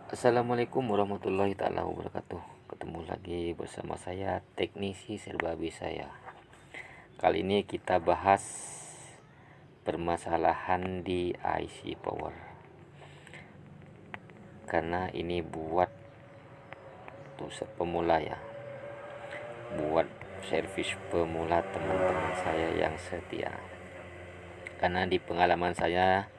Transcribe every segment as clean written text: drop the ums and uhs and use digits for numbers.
Assalamualaikum warahmatullahi taala wabarakatuh. Ketemu lagi bersama saya teknisi serba bisa ya. Kali ini kita bahas permasalahan di IC power. Karena ini buat pemula ya. Buat servis pemula teman-teman saya yang setia. Karena di pengalaman saya,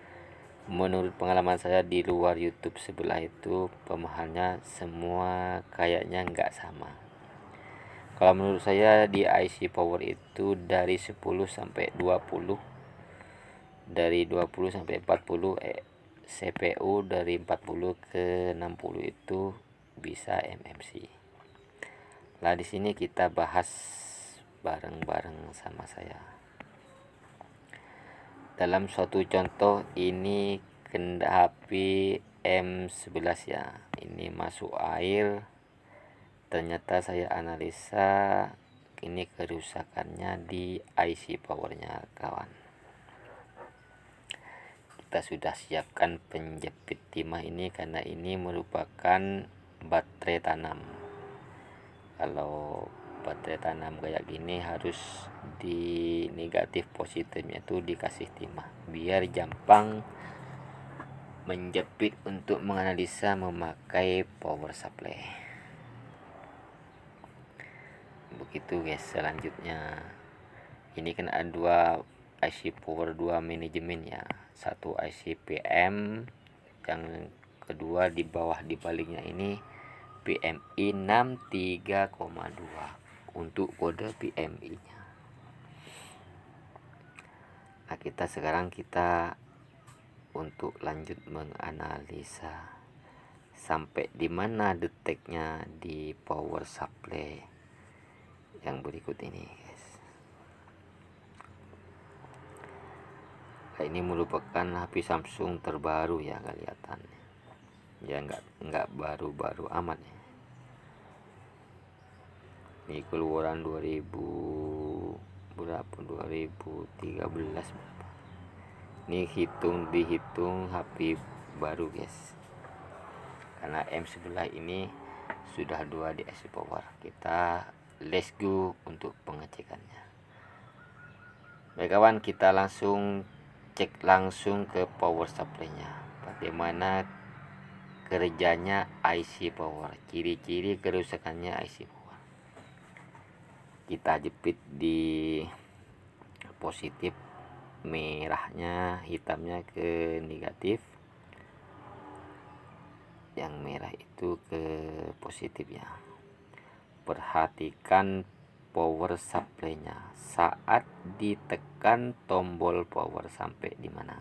menurut pengalaman saya di luar YouTube sebelah itu pemahamannya semua kayaknya nggak sama. Kalau menurut saya di IC power itu dari 10 sampai 20, dari 20 sampai 40, CPU dari 40 ke 60 itu bisa MMC. Lah di sini kita bahas bareng-bareng sama saya. Dalam suatu contoh ini HP M11 ya. Ini masuk air. Ternyata saya analisa ini kerusakannya di IC powernya kawan. Kita sudah siapkan penjepit timah ini karena ini merupakan baterai tanam. Kalau baterai tanam kayak gini harus di negatif positifnya itu dikasih timah biar gampang menjepit untuk menganalisa memakai power supply. Begitu guys. Selanjutnya ini kan ada dua IC power, dua manajemen ya. Satu IC PM, yang kedua di bawah di baliknya ini PMI 63,2 untuk kode PMI nya. Nah sekarang kita untuk lanjut menganalisa sampai di mana deteknya di power supply yang berikut ini guys. Nah, ini merupakan HP Samsung terbaru ya kelihatannya ya, nggak baru-baru amat ya. Ini keluaran 2000 berapa, 2013 berapa. Ini dihitung HP baru guys, karena M11 ini sudah 2 di IC power. Kita let's go untuk pengecekannya. Baik kawan, kita langsung cek langsung ke power supply nya, bagaimana kerjanya IC power, ciri-ciri kerusakannya IC power. Kita jepit di positif, merahnya hitamnya ke negatif, yang merah itu ke positif ya. Perhatikan power supply nya saat ditekan tombol power sampai di mana.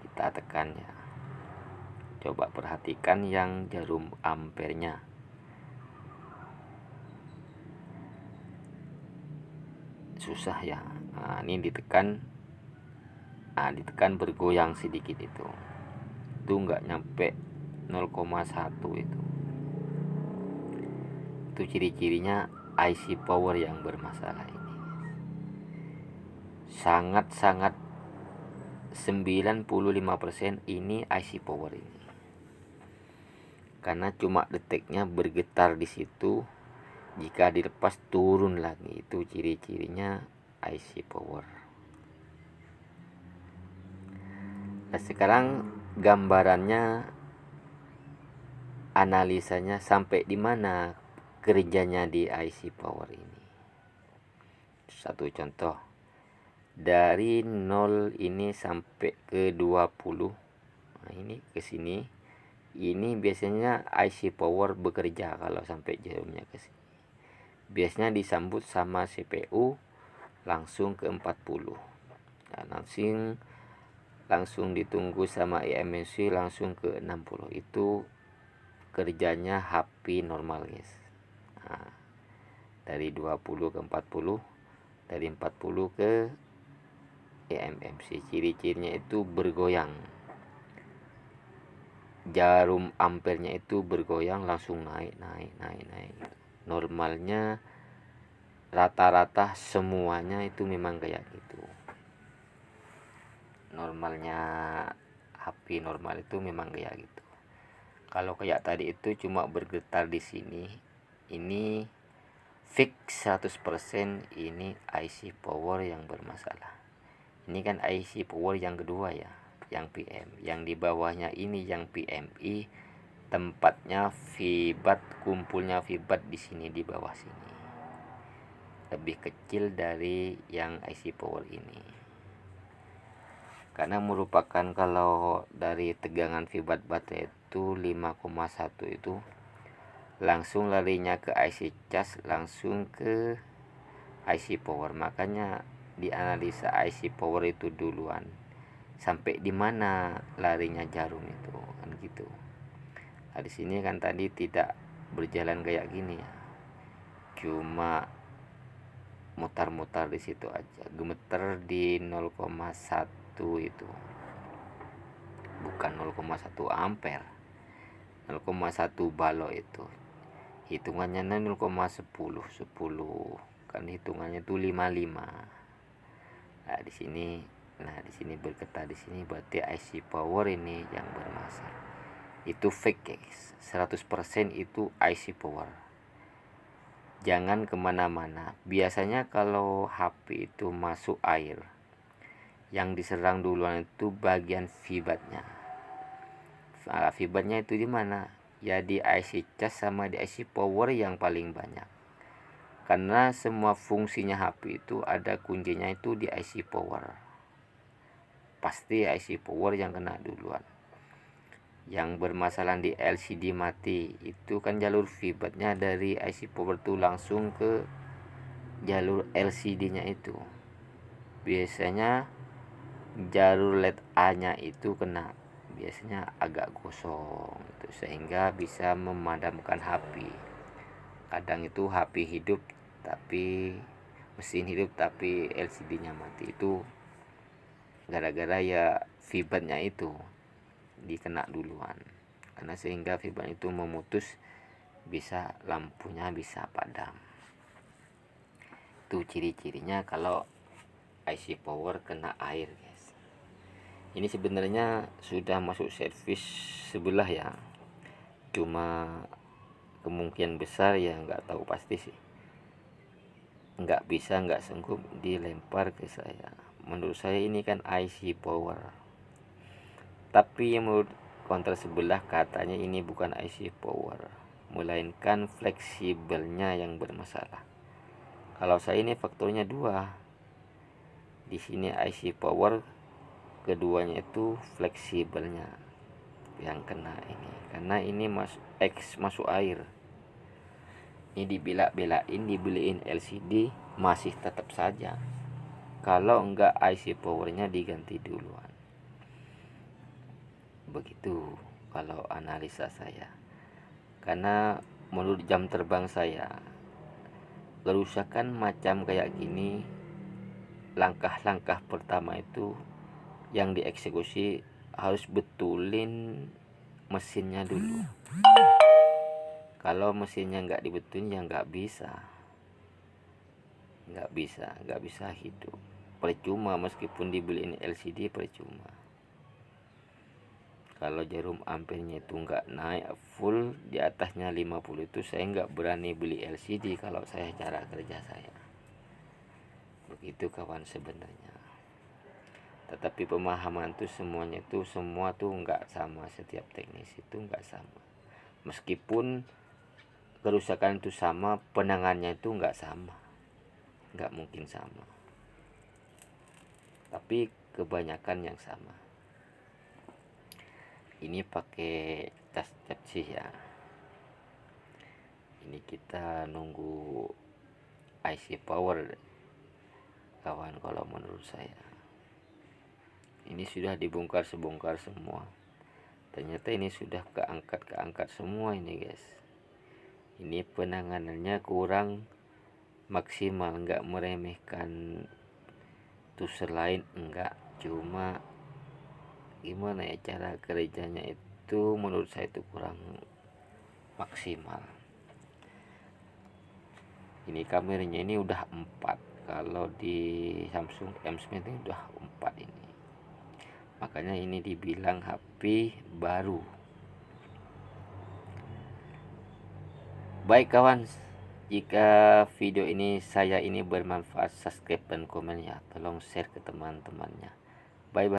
Kita tekan ya. Coba perhatikan yang jarum ampernya. Susah ya. Nah, ini ditekan. Nah, ditekan bergoyang sedikit itu. Itu nggak nyampe 0,1 itu. Itu ciri-cirinya IC power yang bermasalah ini. Sangat-sangat 95% ini IC power ini. Karena cuma deteknya bergetar di situ, jika dilepas turun lagi. Itu ciri-cirinya IC power. Nah, sekarang gambarannya, analisanya sampai di mana kerjanya di IC power ini. Satu contoh, dari 0 ini sampai ke 20. Nah, ini ke sini. Ini biasanya IC power bekerja kalau sampai jarumnya ke sini. Biasanya disambut sama CPU langsung ke 40. Nah, langsung ditunggu sama eMMC langsung ke 60. Itu kerjanya HP normal guys. Nah, dari 20 ke 40, dari 40 ke eMMC. Ciri-cirinya itu bergoyang, jarum ampernya itu bergoyang langsung naik. Normalnya rata-rata semuanya itu memang kayak gitu. Normalnya HP normal itu memang kayak gitu. Kalau kayak tadi itu cuma bergetar di sini, ini fix 100% ini IC power yang bermasalah. Ini kan IC power yang kedua ya, yang PM. Yang di bawahnya ini yang PMI, tempatnya fibat, kumpulnya fibat di sini di bawah sini. Lebih kecil dari yang IC power ini. Karena merupakan kalau dari tegangan fibat baterai itu 5,1 itu langsung larinya ke IC cas, langsung ke IC power. Makanya dianalisa IC power itu duluan, sampai di mana larinya jarum itu kan gitu. Nah, di sini kan tadi tidak berjalan kayak gini ya, cuma mutar-mutar di situ aja, gemeter di 0,1 itu, bukan 0,1 ampere, 0,1 balo itu hitungannya 0,10 kan hitungannya itu 55. Nah di sini bergetar di sini, berarti IC power ini yang bermasalah. Itu fake guys, 100% itu IC power. Jangan kemana-mana. Biasanya kalau HP itu masuk air, yang diserang duluan itu bagian fibatnya. Nah, fibatnya itu di mana? Ya di IC cas sama di IC power yang paling banyak. Karena semua fungsinya HP itu ada kuncinya itu di IC power. Pasti IC power yang kena duluan. Yang bermasalah di LCD mati itu kan jalur fibatnya dari IC power itu langsung ke jalur LCD-nya itu. Biasanya jalur LED A-nya itu kena, biasanya agak gosong itu, sehingga bisa memadamkan HP. Kadang itu HP hidup tapi mesin hidup tapi LCD-nya mati, itu gara-gara ya fibernya itu dikena duluan, karena sehingga fiber itu memutus, bisa lampunya bisa padam. Itu ciri-cirinya kalau IC power kena air guys. Ini sebenarnya sudah masuk servis sebelah ya, cuma kemungkinan besar ya nggak tahu pasti sih, nggak sanggup dilempar ke saya. Menurut saya ini kan IC power, tapi menurut konter sebelah katanya ini bukan IC power, melainkan fleksibelnya yang bermasalah. Kalau saya ini faktornya dua, di sini IC power, keduanya itu fleksibelnya yang kena ini, karena ini masuk air. Ini dibelain dibeliin LCD masih tetap saja, kalau enggak IC powernya diganti duluan. Begitu kalau analisa saya, karena menurut jam terbang saya, kerusakan macam kayak gini, langkah-langkah pertama itu yang dieksekusi harus betulin mesinnya dulu. Kalau mesinnya nggak dibetulin ya nggak bisa hidup. Percuma meskipun dibeliin LCD, percuma. Kalau jarum ampernya itu nggak naik full di atasnya 50 itu, saya nggak berani beli LCD kalau saya cara kerja saya. Begitu kawan sebenarnya. Tetapi pemahaman tuh semua tuh nggak sama, setiap teknis itu nggak sama. Meskipun kerusakan itu sama, penangannya itu nggak sama, nggak mungkin sama, tapi kebanyakan yang sama. Ini pakai tas capsi ya. Ini kita nunggu IC power kawan. Kalau menurut saya ini sudah dibongkar semua, ternyata ini sudah keangkat semua ini guys. Ini penanganannya kurang maksimal, nggak meremehkan tuser lain, enggak, cuma gimana ya cara kerjanya itu menurut saya itu kurang maksimal. Ini kameranya ini udah 4, kalau di Samsung M9 ini udah 4 ini, makanya ini dibilang HP baru. Baik kawan, jika video ini saya ini bermanfaat, subscribe dan komen ya, tolong share ke teman-temannya. Bye bye.